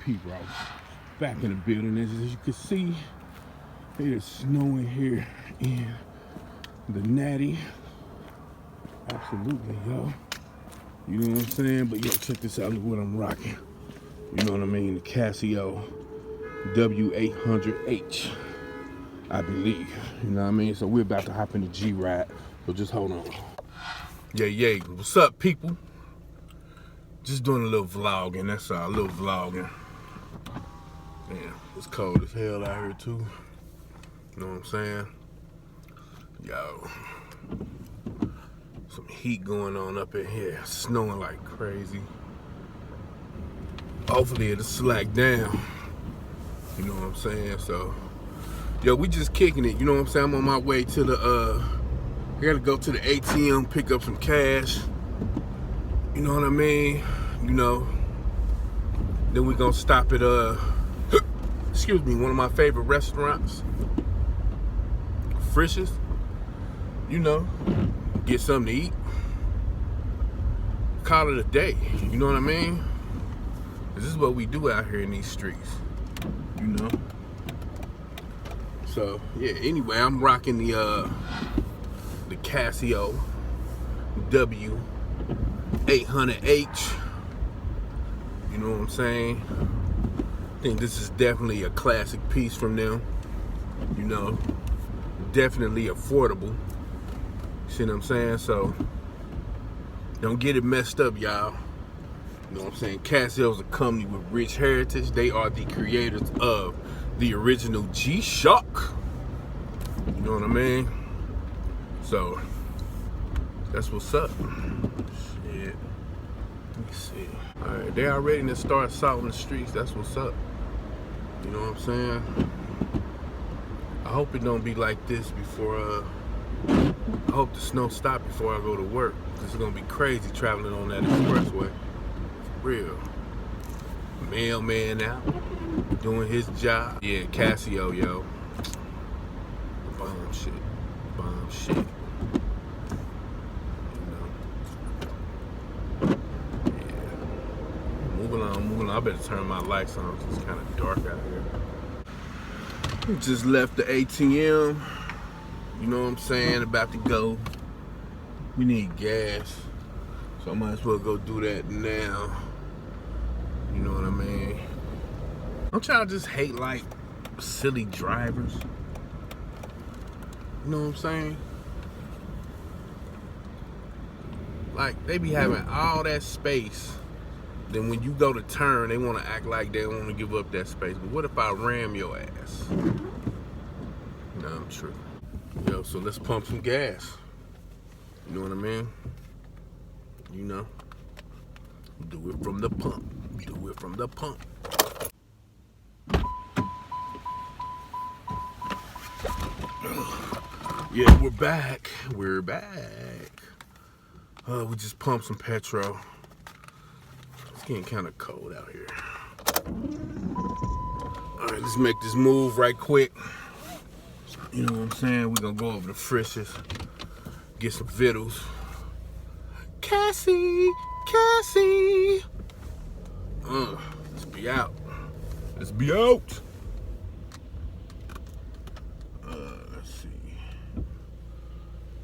Pete Ross back in the building. As you can see, it is snowing here in the Natty. Absolutely, yo. You know what I'm saying? But yo, check this out. Look what I'm rocking. You know what I mean? The Casio W-800H, I believe. You know what I mean? So we're about to hop in the G-Ride. So just hold on. Yeah. What's up, people? Just doing a little vlogging. That's all. A little vlogging. Damn, it's cold as hell out here too. You know what I'm saying? Yo, some heat going on up in here. Snowing like crazy. Hopefully it'll slack down. You know what I'm saying? So, yo, we just kicking it. You know what I'm saying? I'm on my way to the, I gotta go to the ATM, pick up some cash. You know what I mean? You know. Then we gonna stop at, excuse me, one of my favorite restaurants. Frisch's. You know, get something to eat. Call it a day. You know what I mean? This is what we do out here in these streets. You know? So, yeah, anyway, I'm rocking the Casio W-800H. You know what I'm saying? I think this is definitely a classic piece from them. You know? Definitely affordable. See what I'm saying? So, don't get it messed up, y'all. You know what I'm saying? Casio is a company with rich heritage. They are the creators of the original G-Shock. You know what I mean? So, that's what's up. Shit. Let me see. Alright, they are ready to start salting the streets. That's what's up. You know what I'm saying? I hope it don't be like this before, I hope the snow stop before I go to work. It's gonna be crazy traveling on that expressway. For real. Mailman out, doing his job. Yeah, Casio, yo. Bomb shit. Bomb shit. You know. Yeah. Moving on. I better turn my lights on. It's kind of dark out here. Just left the ATM. You know what I'm saying? About to go. We need gas. So I might as well go do that now. You know what I mean? Don't y'all just hate like silly drivers? You know what I'm saying? Like they be having all that space. Then when you go to turn, they want to act like they don't want to give up that space. But what if I ram your ass? No, I'm true. Yo, so let's pump some gas. You know what I mean? You know. Do it from the pump. Do it from the pump. Yeah, we're back. We're back. We just pumped some petrol. It's getting kind of cold out here. All right, let's make this move right quick. You know what I'm saying? We're gonna go over to Frisch's, get some vittles. Cassie. Let's be out. Let's be out. Let's see.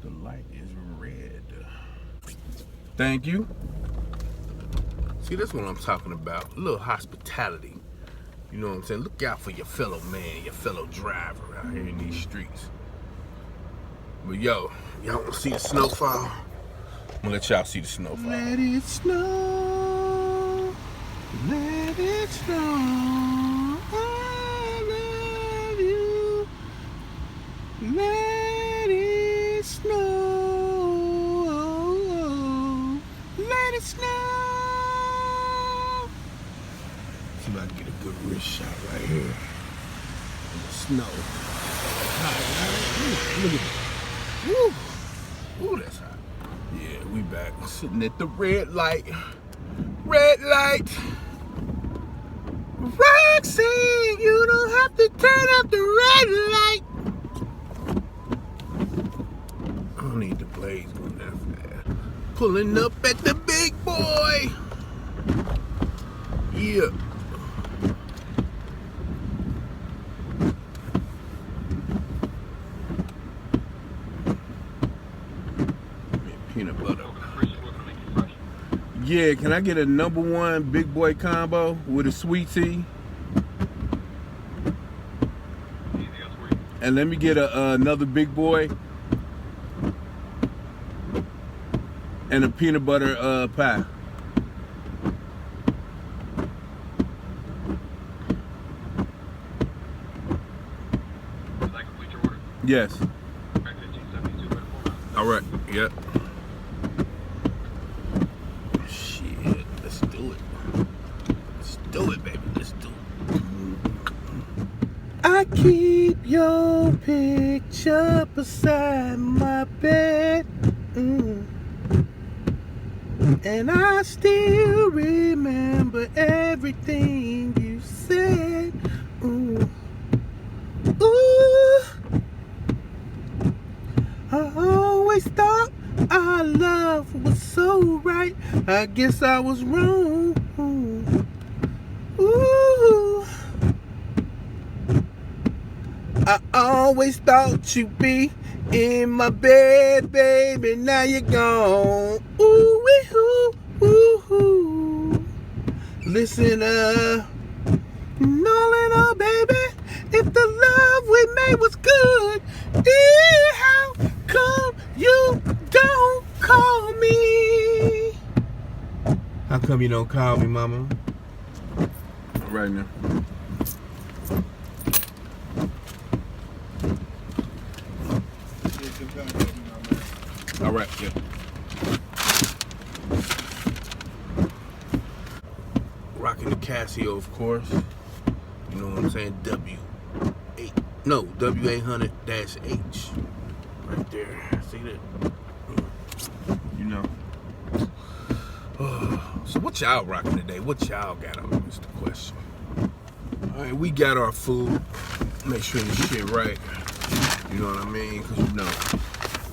The light is red. Thank you. See, that's what I'm talking about. A little hospitality. You know what I'm saying? Look out for your fellow man, your fellow driver out here in these streets. But yo, y'all wanna see the snowfall? I'm gonna let y'all see the snowfall. Let it snow. Let it snow. I love you. Let it snow. Let it snow. See if I can get a good wrist shot right here. In the snow. Look at that. Woo. Ooh, that's hot. Yeah, we back. Sitting at the red light. Red light. Roxy, you don't have to turn up the red light. I don't need the blades going that fast. Pulling up at the big boy. Yeah. peanut butter. Yeah, can I get a #1 big boy combo with a sweet tea? And let me get another big boy and a peanut butter pie. Yes. All right. Yep. Shit. Let's do it. Let's do it, baby. Let's do it. I keep your picture beside my bed. And I still remember everything you said. Ooh. Ooh. I always thought our love was so right. I guess I was wrong. Ooh. I always thought you'd be in my bed, baby. Now you're gone. Ooh, ooh, ooh, ooh. Listen up. All in all, baby, if the love we made was good, how come you don't call me? How come you don't call me, mama? Right now. All right, yeah. Rocking the Casio, of course. You know what I'm saying? W-800H. Right there. See that? You know. So what y'all rocking today? What y'all got on is the question. Alright, we got our food. Make sure this shit right. You know what I mean? Because you know,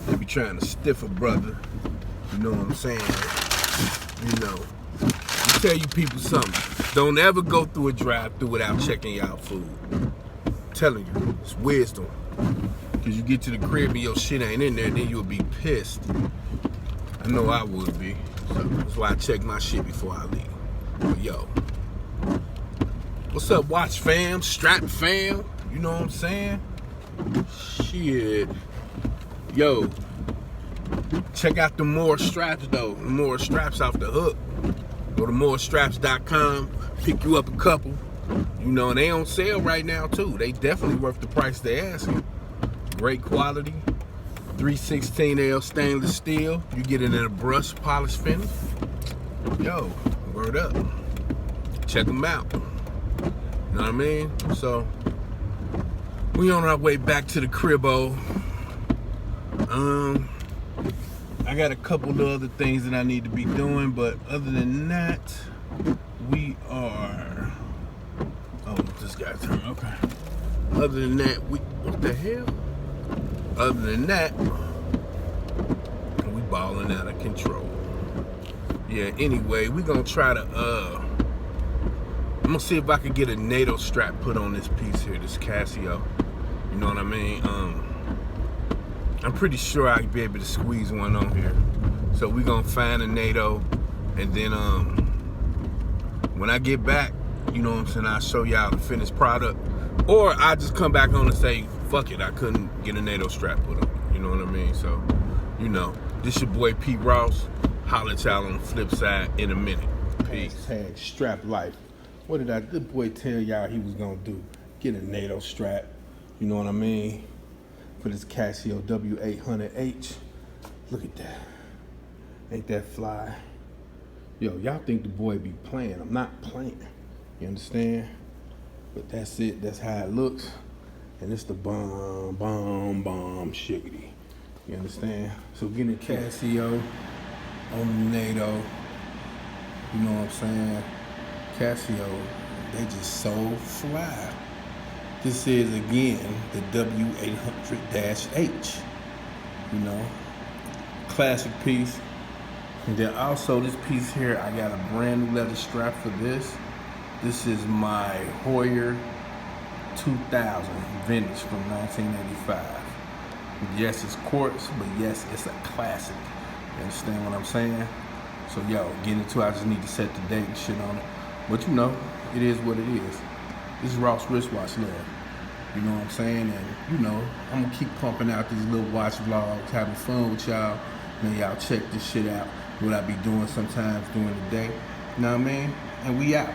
they be trying to stiff a brother. You know what I'm saying? You know. I tell you people something. Don't ever go through a drive-thru without checking y'all food. I'm telling you, it's wisdom. Cause you get to the crib and your shit ain't in there, then you'll be pissed. I know I would be. So that's why I check my shit before I leave. But yo, what's up, watch fam, strap fam? You know what I'm saying? Shit. Yo, check out the more straps though. The more straps off the hook. Go to morestraps.com, pick you up a couple. You know, and they on sale right now too. They definitely worth the price they're asking. Great quality. 316L stainless steel. You get it in a brush polish finish. Yo, word up. Check them out. You know what I mean? So, we on our way back to the cribbo. I got a couple of other things that I need to be doing, but other than that, we are. Oh, this guy's turn. Okay. Other than that, what the hell? Other than that, we balling out of control. Yeah. Anyway, we gonna try to. I'm gonna see if I can get a Nato strap put on this piece here, this Casio. You know what I mean? I'm pretty sure I'll be able to squeeze one on here. So we're gonna find a Nato, and then when I get back, you know what I'm saying, I'll show y'all the finished product. Or I just come back on and say, fuck it, I couldn't get a Nato strap put on. You know what I mean? So, you know, this your boy Pete Ross. Holla at y'all on the flip side in a minute. Peace. Hashtag strap life. What did that good boy tell y'all he was gonna do? Get a Nato strap. You know what I mean? For this Casio W-800H. Look at that. Ain't that fly? Yo, y'all think the boy be playing. I'm not playing. You understand? But that's it. That's how it looks. And it's the bomb shiggity. You understand? So getting a Casio on the Nato. You know what I'm saying? Casio, they just so fly. This is, again, the W-800H, you know, classic piece. And then also this piece here, I got a brand new leather strap for this. This is my Heuer 2000 vintage from 1985. Yes, it's quartz, but yes, it's a classic. You understand what I'm saying? So yo, get into it. I just need to set the date and shit on it. But you know, it is what it is. This is Ross Wristwatch Love. You know what I'm saying? And you know, I'm gonna keep pumping out these little watch vlogs, having fun with y'all. Man, y'all check this shit out. What I be doing sometimes during the day. You know what I mean? And we out.